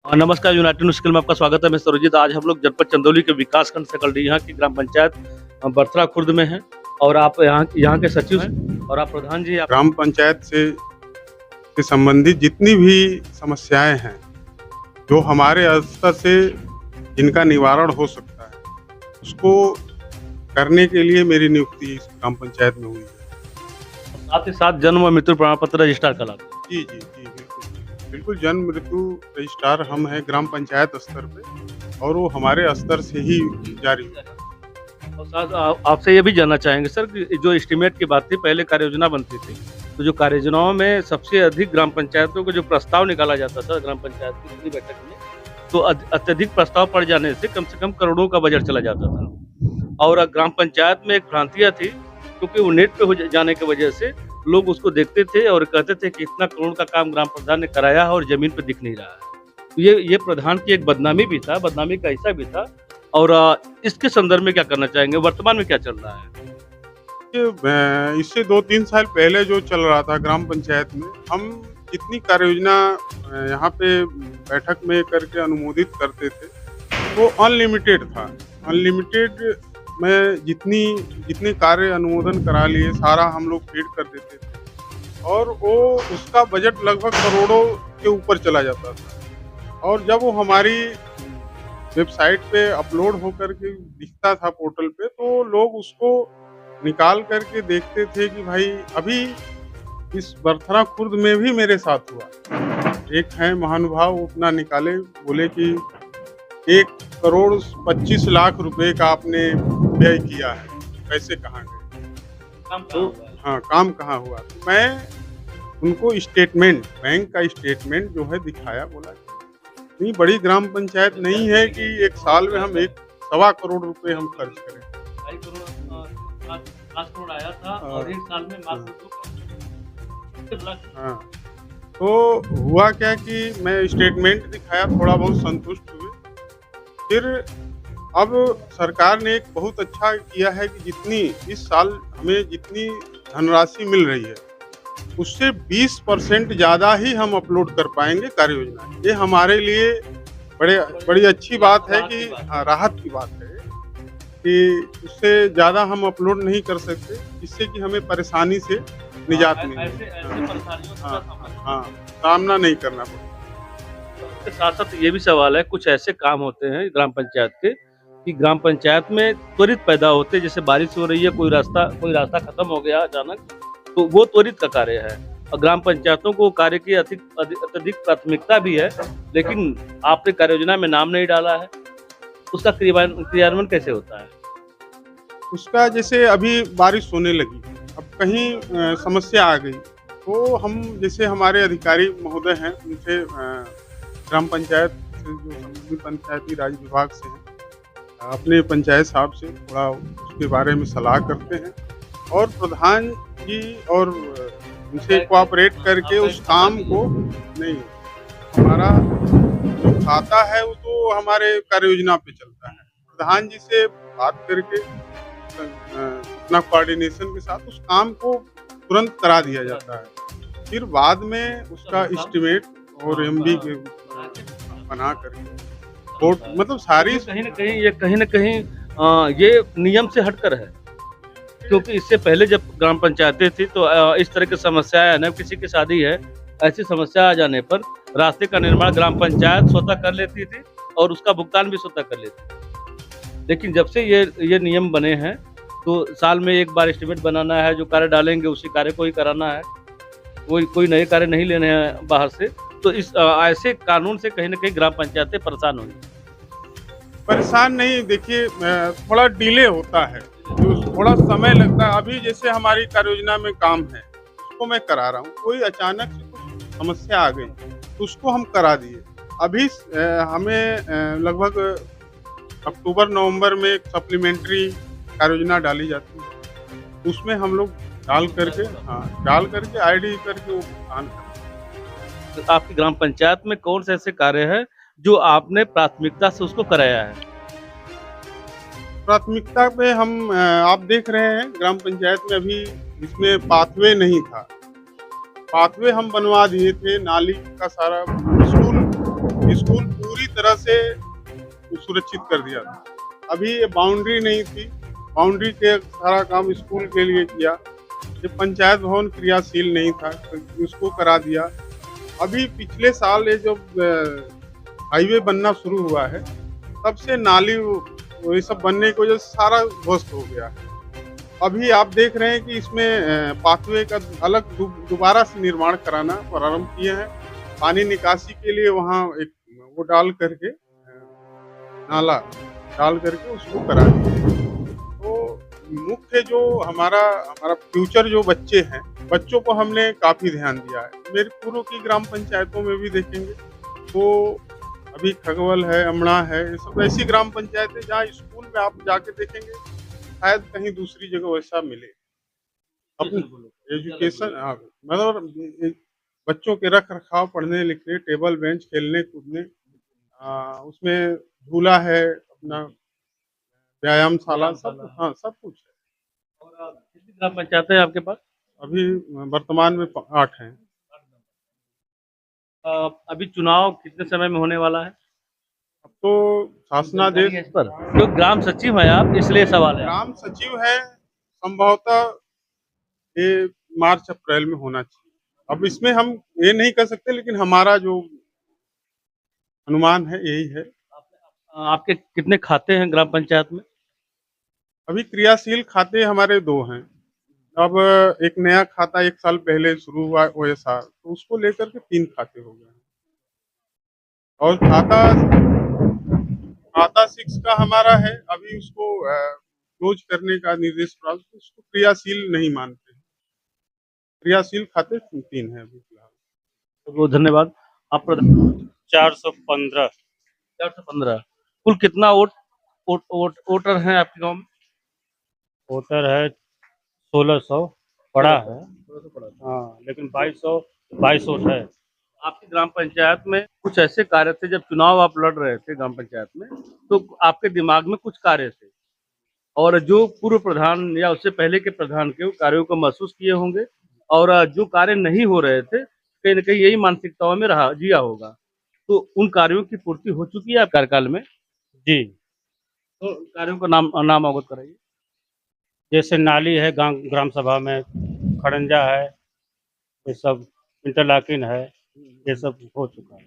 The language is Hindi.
नमस्कार, यूनाइटेड न्यूज़ में आपका स्वागत है। मैं सुरजीत। आज हम लोग जनपद चंदौली के विकासखंड सकलडीह यहाँ की ग्राम पंचायत बरथरा खुर्द में हैं और आप यहाँ के सचिव हैं और आप प्रधान जी। आप ग्राम पंचायत से संबंधित जितनी भी समस्याएं हैं, जो हमारे स्तर से जिनका निवारण हो सकता है, उसको करने के लिए मेरी नियुक्ति इस ग्राम पंचायत में हुई है। साथ ही साथ जन्म और मृत्यु प्रमाण पत्र रजिस्टर कराते हैं। जी जी जी, बिल्कुल बिल्कुल। जन्म मृत्यु रजिस्ट्रार हम हैं ग्राम पंचायत स्तर पे, और वो हमारे स्तर से ही जारी होता है। और साथ आपसे ये भी जानना चाहेंगे सर कि जो एस्टीमेट की बात थी, पहले कार्य योजना बनती थी, तो जो कार्य योजनाओं में सबसे अधिक ग्राम पंचायतों को जो प्रस्ताव निकाला जाता था ग्राम पंचायत की पूरी बैठक में, तो अत्यधिक प्रस्ताव पड़ जाने से कम करोड़ों का बजट चला जाता था। और ग्राम पंचायत में एक भ्रांतियाँ थी, क्योंकि वो नेट पे हो जाने की वजह से लोग उसको देखते थे और कहते थे कि इतना करोड़ का काम ग्राम प्रधान ने कराया है और जमीन पे दिख नहीं रहा है। तो ये प्रधान की एक बदनामी भी था, बदनामी का हिस्सा भी था। और इसके संदर्भ में क्या करना चाहेंगे, वर्तमान में क्या चल रहा है? इससे 2-3 साल पहले जो चल रहा था ग्राम पंचायत में, हम जितनी कार्य योजना यहाँ पे बैठक में करके अनुमोदित करते थे, वो अनलिमिटेड था। अनलिमिटेड में जितने कार्य अनुमोदन करा लिए, सारा हम लोग फीड कर देते थे, और वो उसका बजट लगभग करोड़ों के ऊपर चला जाता था। और जब वो हमारी वेबसाइट पे अपलोड होकर के दिखता था पोर्टल पे, तो लोग उसको निकाल करके देखते थे कि भाई अभी इस बरथरा खुर्द में भी मेरे साथ हुआ। एक है महानुभाव, वो अपना निकाले, बोले कि 1,25,00,000 रुपए का आपने व्यय किया है, पैसे कहाँ गए? तो हाँ, काम कहाँ हुआ? तो मैं उनको स्टेटमेंट, बैंक का स्टेटमेंट जो है दिखाया, बोला नहीं, बड़ी ग्राम पंचायत नहीं है कि एक साल में हम 1.25 करोड़ रुपए हम खर्च करें। 5 करोड़ आया था और एक साल में मात्र 2 लाख। हाँ, तो हुआ क्या कि मैं स्टेटमेंट दिखाया, थोड़ा बहुत संतुष्ट हुए। फिर अब सरकार ने एक बहुत अच्छा किया है कि जितनी इस साल हमें जितनी धनराशि मिल रही है, उससे 20% ज़्यादा ही हम अपलोड कर पाएंगे कार्य योजना। ये हमारे लिए बड़ी अच्छी बात है कि हाँ, राहत की बात है कि उससे ज़्यादा हम अपलोड नहीं कर सकते, जिससे कि हमें परेशानी से निजात मिले। हाँ, सामना नहीं करना पड़ता। इसके साथ-साथ ये भी सवाल है, कुछ ऐसे काम होते हैं ग्राम पंचायत के कि ग्राम पंचायत में त्वरित पैदा होते हैं। जैसे बारिश हो रही है, कोई रास्ता खत्म हो गया अचानक, तो वो त्वरित का कार्य है। और ग्राम पंचायतों को कार्य की अत्यधिक प्राथमिकता भी है, लेकिन आपने कार्य योजना में नाम नहीं डाला है, उसका क्रियान्वयन कैसे होता है? उसका जैसे अभी बारिश होने लगी, अब कहीं समस्या आ गई, तो हम जैसे हमारे अधिकारी महोदय हैं, उनसे ग्राम पंचायत से जो संबंधित पंचायती राज विभाग से हैं, अपने पंचायत साहब से थोड़ा उसके बारे में सलाह करते हैं, और प्रधान जी और उनसे कोऑपरेट करके उस काम को, नहीं, हमारा जो खाता है वो तो हमारे कार्य योजना पे चलता है। प्रधान जी से बात करके अपना कोऑर्डिनेशन के साथ उस काम को तुरंत करा दिया जाता है। फिर बाद में उसका एस्टीमेट और एमबी के बना करके कोर्ट, मतलब सारी कहीं न कहीं ये नियम से हटकर है, क्योंकि इससे पहले जब ग्राम पंचायतें थी तो इस तरह की समस्याएं न, किसी की शादी है, ऐसी समस्या आ जाने पर रास्ते का निर्माण ग्राम पंचायत स्वतः कर लेती थी और उसका भुगतान भी स्वतः कर लेती थी। लेकिन जब से ये नियम बने हैं, तो साल में एक बार एस्टीमेट बनाना है, जो कार्य डालेंगे उसी कार्य को ही कराना है, कोई नए कार्य नहीं लेने हैं बाहर से। तो इस ऐसे कानून से कहीं न कहीं ग्राम पंचायतें परेशान हुई। परेशान नहीं, देखिए थोड़ा डिले होता है, जो थोड़ा समय लगता है। अभी जैसे हमारी कार्य योजना में काम है, उसको मैं करा रहा हूँ, कोई अचानक से कुछ समस्या आ गई तो उसको हम करा दिए। अभी हमें लगभग अक्टूबर-नवंबर में एक सप्लीमेंट्री कार्य योजना डाली जाती है, उसमें हम लोग डाल करके आईडी करके वो भुगतान करते हैं। तो आपकी ग्राम पंचायत में कौन से ऐसे कार्य हैं जो आपने प्राथमिकता से उसको कराया है? प्राथमिकता पे हम आप देख रहे हैं ग्राम पंचायत में अभी इसमें पाथवे नहीं था, पाथवे हम बनवा दिए थे। नाली का सारा स्कूल पूरी तरह से सुरक्षित कर दिया था। अभी ये बाउंड्री नहीं थी, बाउंड्री के सारा काम स्कूल के लिए किया। ये पंचायत भवन क्रियाशील नहीं था, तो उसको करा दिया। अभी पिछले साल ये जो हाईवे बनना शुरू हुआ है, तब से नाली वो ये सब बनने की वजह से सारा ध्वस्त हो गया है। अभी आप देख रहे हैं कि इसमें पाथवे का अलग दोबारा से निर्माण कराना प्रारंभ किए हैं। पानी निकासी के लिए वहाँ एक वो डाल करके नाला डाल करके उसको करा दिए। तो मुख्य जो हमारा हमारा फ्यूचर जो बच्चे हैं, बच्चों को हमने काफ़ी ध्यान दिया है। मेरे पूर्व की ग्राम पंचायतों में भी देखेंगे, तो अभी खगवल है, अमड़ा है, ये सब ऐसी ग्राम पंचायत है जहाँ स्कूल में आप जाके देखेंगे, शायद कहीं दूसरी जगह वैसा मिले। अपनी एजुकेशन, हाँ, मतलब बच्चों के रख रखाव, पढ़ने लिखने, टेबल बेंच, खेलने कूदने, उसमें झूला है, अपना व्यायामशाला, सब, हाँ, सब कुछ है। और कितनी ग्राम पंचायतें हैं आपके पास? अभी वर्तमान में 8 हैं। अभी चुनाव कितने समय में होने वाला है? अब तो शासनादेश इस पर जो ग्राम सचिव हैं आप, इसलिए सवाल है। ग्राम सचिव है, संभवतः ये मार्च अप्रैल में होना चाहिए। अब इसमें हम ये नहीं कर सकते, लेकिन हमारा जो अनुमान है यही है। आपके कितने खाते हैं ग्राम पंचायत में? अभी क्रियाशील खाते हमारे 2 हैं। अब एक नया खाता 1 साल पहले शुरू हुआ OSR, तो उसको लेकर के 3 खाते हो गए हैं। और खाता 6 का हमारा है, अभी उसको क्लोज करने का निर्देश प्राप्त, उसको क्रियाशील नहीं मानते हैं। क्रियाशील खाते 3 हैं अभी फिलहाल। बहुत धन्यवाद। आप 415 415 कुल कितना वोटर हैं आपके गांव में? वोटर है 1600 पड़ा है। हाँ, लेकिन 2200 वोट है। आपकी ग्राम पंचायत में कुछ ऐसे कार्य थे, जब चुनाव आप लड़ रहे थे ग्राम पंचायत में, तो आपके दिमाग में कुछ कार्य थे, और जो पूर्व प्रधान या उससे पहले के प्रधान के कार्यों को महसूस किए होंगे, और जो कार्य नहीं हो रहे थे, कहीं न कहीं यही मानसिकताओं में रहा जिया होगा। तो उन कार्यों की पूर्ति हो चुकी है आप कार्यकाल में? जी, तो कार्यों का नाम अवगत कराइए। जैसे नाली है ग्राम सभा में, खड़ंजा है, ये सब इंटरलॉकिंग है, ये सब हो चुका है।